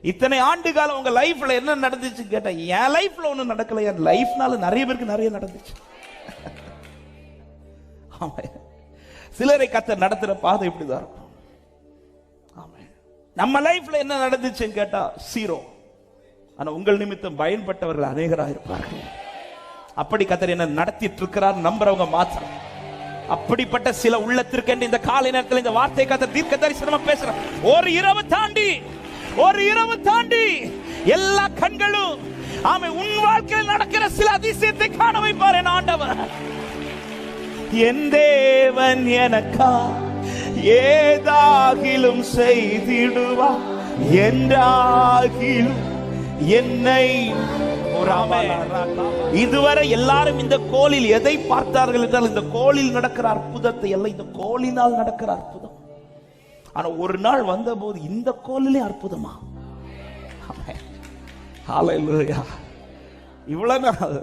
இத்தனை ஆண்டு காலம் உங்க லைஃப்ல என்ன நடந்துச்சு கேட்டா, என் லைஃப்ல ஒண்ணு நடக்கல, என் லைஃப்னால நிறைய பேருக்கு நிறைய நடந்துச்சு. சிலரை கர்த்தர் நடத்துற பாதை இப்படிதான் இருக்கும். நம்ம லைஃப்ல என்ன நடந்துச்சுன்னு கேட்டா ஜீரோ. ஆனா உங்கள் நிமித்தம் பயன்பட்டவர்கள் அநேகராக இருப்பார்கள். அப்படி கர்த்தர் என்ன நடத்திட்டு இருக்கிறார் நம்புறவங்க மாத்திரம். அப்படிப்பட்ட சில உள்ளத்திற்கு இந்த காலை நேரத்தில் இந்த வார்த்தை கர்த்தர் தீர்க்க தரிசனமா பேசுற. ஒரு இரவு தாண்டி எல்லா கண்களும் உன் வாழ்க்கையில் நடக்கிற சில அதிசயத்தை காண வைப்பார் என் ஆண்டவர். என் தேவன் எனக்கா ஏதாகிலும் செய்திடுவா என்றாகிலும் என்னை. இதுவரை எல்லாரும் இந்த கோலில் எதை பார்த்தார்கள் என்றால், இந்த கோலில் நடக்கிற அற்புதத்தை எல்லாம், இந்த கோலினால் நடக்கிற அற்புதம். ஆனா ஒரு நாள் வந்த போது இந்த கோலிலே அற்புதமா. இவ்வளவு நாள்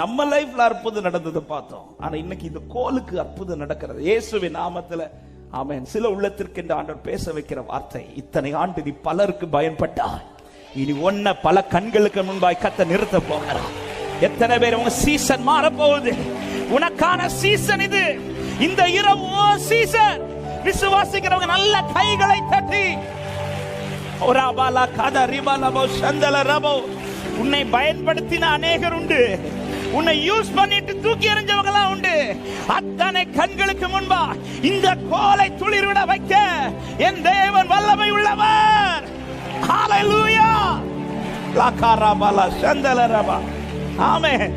நம்ம லைஃப்ல அற்புதம் நடந்ததை பார்த்தோம். ஆனா இன்னைக்கு இந்த கோலுக்கு அற்புதம் நடக்கிறது இயேசுவின் நாமத்துல. ஆமென். சில உள்ளத்திற்கு இந்த ஆண்டவர் பேச வைக்கிற வார்த்தை, இத்தனை ஆண்டு நீ பலருக்கு பயன்பட்டாய், இனி ஒன்ன பல கண்களுக்கு முன்பாய் கர்த்தர் நிறுத்த போகிறார். எத்தனை பேர் உங்க சீசன் மாற போகுது, உனக்கான சீசன் இது. இந்த இரவு சீசன். விசுவாசிக்கிறவங்க நல்ல கைகளை தட்டி உன்னை பயன்படுத்தின அநேகர் உண்டு, உன்னை யூஸ் பண்ணிட்டு தூக்கி எறிஞ்சவங்களா உண்டு. அத்தனை கண்களுக்கு முன்பா இந்த கோலை துளிர்விட வைக்க என் தேவன் வல்லமை உள்ளவர். ஹalleluya. லா காரா பாலா சந்தல ரபா. ஆமென்.